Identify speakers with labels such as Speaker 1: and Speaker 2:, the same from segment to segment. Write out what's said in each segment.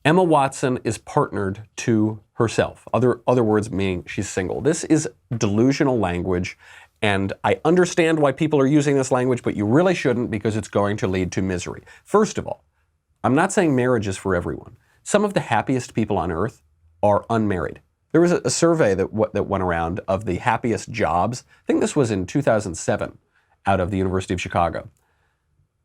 Speaker 1: Emma Watson is partnered to herself. Other words meaning she's single. This is delusional language, and I understand why people are using this language, but you really shouldn't, because it's going to lead to misery. First of all, I'm not saying marriage is for everyone. Some of the happiest people on earth are unmarried. There was a survey that went around of the happiest jobs. I think this was in 2007 out of the University of Chicago.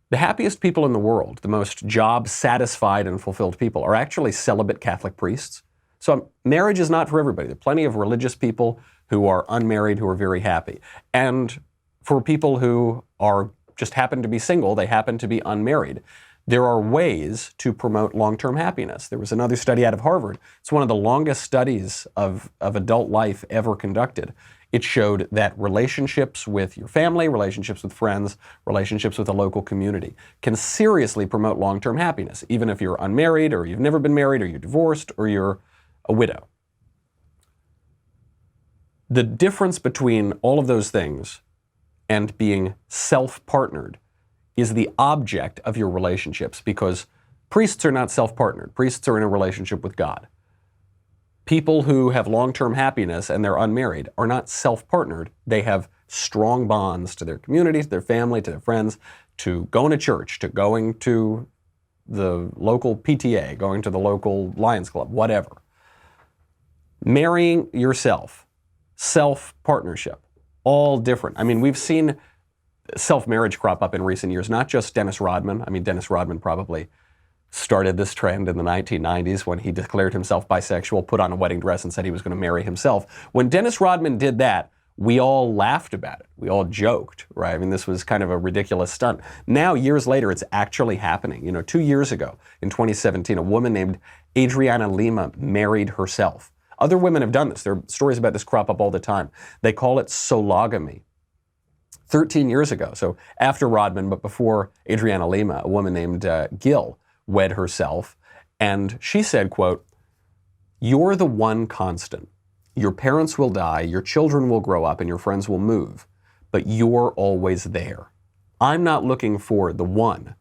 Speaker 1: The happiest people in the world, the most job-satisfied and fulfilled people, are actually celibate Catholic priests. So marriage is not for everybody. There are plenty of religious people who are unmarried who are very happy. And for people who are just happen to be single, they happen to be unmarried. There are ways to promote long-term happiness. There was another study out of Harvard. It's one of the longest studies of adult life ever conducted. It showed that relationships with your family, relationships with friends, relationships with a local community can seriously promote long-term happiness, even if you're unmarried, or you've never been married, or you're divorced, or you're a widow. The difference between all of those things and being self-partnered is the object of your relationships, because priests are not self-partnered. Priests are in a relationship with God. People who have long-term happiness and they're unmarried are not self-partnered. They have strong bonds to their community, to their family, to their friends, to going to church, to going to the local PTA, going to the local Lions Club, whatever. Marrying yourself, self-partnership, all different. I mean, we've seen self-marriage crop up in recent years, not just Dennis Rodman. I mean, Dennis Rodman probably started this trend in the 1990s when he declared himself bisexual, put on a wedding dress and said he was going to marry himself. When Dennis Rodman did that, we all laughed about it. We all joked, right? I mean, this was kind of a ridiculous stunt. Now, years later, it's actually happening. 2 years ago, in 2017, a woman named Adriana Lima married herself. Other women have done this. There are stories about this crop up all the time. They call it sologamy. 13 years ago, so after Rodman, but before Adriana Lima, a woman named Gill wed herself, and she said, quote, "You're the one constant. Your parents will die, your children will grow up, and your friends will move, but you're always there. I'm not looking for the one.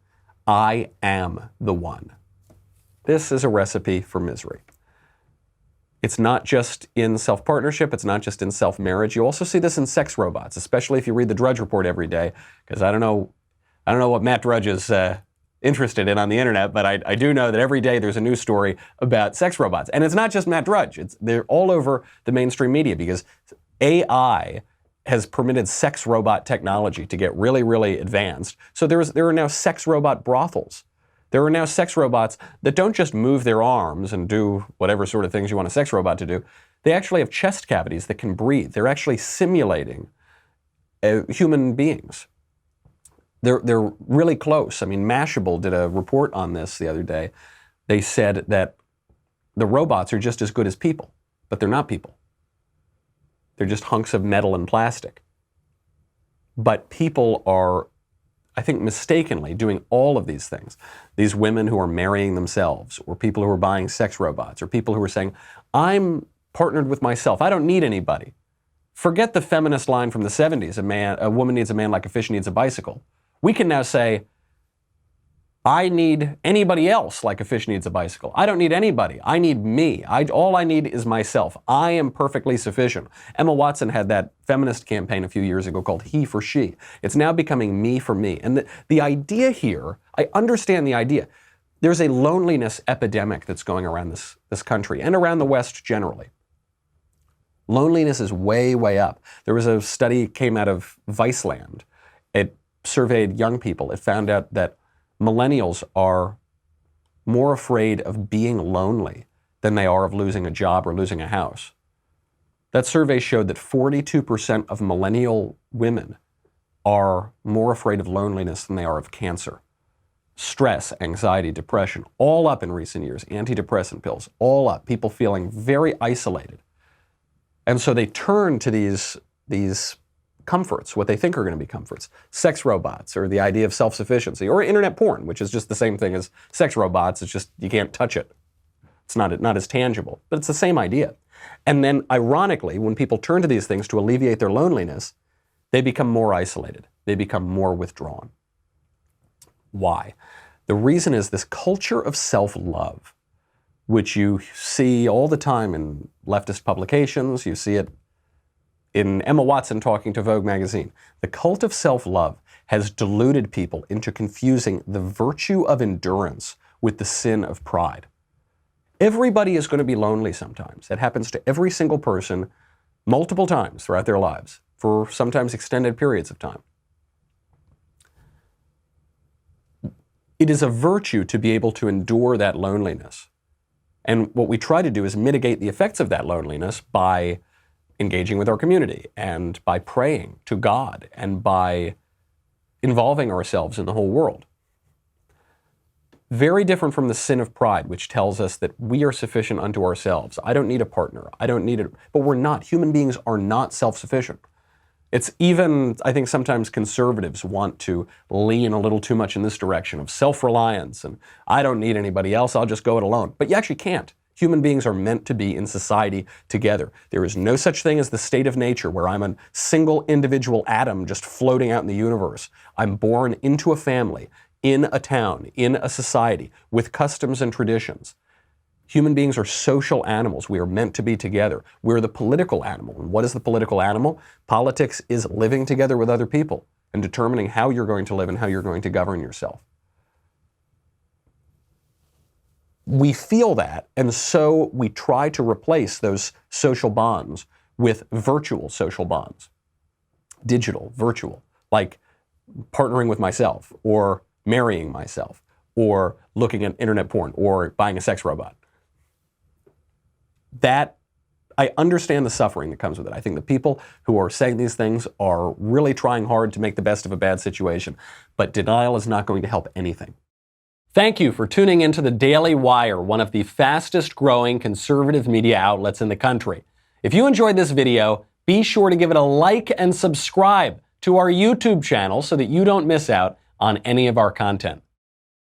Speaker 1: I am the one." This is a recipe for misery. It's not just in self-partnership, it's not just in self-marriage. You also see this in sex robots, especially if you read the Drudge Report every day, because I don't know what Matt Drudge is interested in on the internet, but I do know that every day there's a news story about sex robots. And it's not just Matt Drudge. They're all over the mainstream media, because AI has permitted sex robot technology to get really, really advanced. So there are now sex robot brothels. There are now sex robots that don't just move their arms and do whatever sort of things you want a sex robot to do. They actually have chest cavities that can breathe. They're actually simulating human beings. They're really close. I mean, Mashable did a report on this the other day. They said that the robots are just as good as people, but they're not people. They're just hunks of metal and plastic. But people are, I think, mistakenly doing all of these things. These women who are marrying themselves, or people who are buying sex robots, or people who are saying, I'm partnered with myself. I don't need anybody. Forget the feminist line from the 70s, a woman needs a man like a fish needs a bicycle. We can now say, I need anybody else like a fish needs a bicycle. I don't need anybody. I need me. All I need is myself. I am perfectly sufficient. Emma Watson had that feminist campaign a few years ago called He for She. It's now becoming me for me. And the idea here, I understand the idea. There's a loneliness epidemic that's going around this country and around the West generally. Loneliness is way, way up. There was a study came out of Viceland. It surveyed young people. It found out that millennials are more afraid of being lonely than they are of losing a job or losing a house. That survey showed that 42% of millennial women are more afraid of loneliness than they are of cancer. Stress, anxiety, depression, all up in recent years. Antidepressant pills, all up. People feeling very isolated. And so they turn to these comforts, what they think are going to be comforts. Sex robots, or the idea of self-sufficiency, or internet porn, which is just the same thing as sex robots. It's just you can't touch it. It's not as tangible, but it's the same idea. And then, ironically, when people turn to these things to alleviate their loneliness, they become more isolated. They become more withdrawn. Why? The reason is this culture of self-love. which you see all the time in leftist publications. You see it in Emma Watson talking to Vogue magazine. The cult of self-love has deluded people into confusing the virtue of endurance with the sin of pride. Everybody is going to be lonely sometimes. It happens to every single person multiple times throughout their lives, for sometimes extended periods of time. It is a virtue to be able to endure that loneliness. And what we try to do is mitigate the effects of that loneliness by engaging with our community and by praying to God and by involving ourselves in the whole world. Very different from the sin of pride, which tells us that we are sufficient unto ourselves. I don't need a partner. I don't need it. But we're not. Human beings are not self-sufficient. It's even, I think sometimes conservatives want to lean a little too much in this direction of self-reliance and I don't need anybody else, I'll just go it alone. But you actually can't. Human beings are meant to be in society together. There is no such thing as the state of nature where I'm a single individual atom just floating out in the universe. I'm born into a family, in a town, in a society, with customs and traditions. Human beings are social animals. We are meant to be together. We're the political animal. And what is the political animal? Politics is living together with other people and determining how you're going to live and how you're going to govern yourself. We feel that, and so we try to replace those social bonds with virtual social bonds. Digital, virtual, like partnering with myself, or marrying myself, or looking at internet porn, or buying a sex robot. That, I understand the suffering that comes with it. I think the people who are saying these things are really trying hard to make the best of a bad situation, but denial is not going to help anything. Thank you for tuning into the Daily Wire, one of the fastest growing conservative media outlets in the country. If you enjoyed this video, be sure to give it a like and subscribe to our YouTube channel so that you don't miss out on any of our content.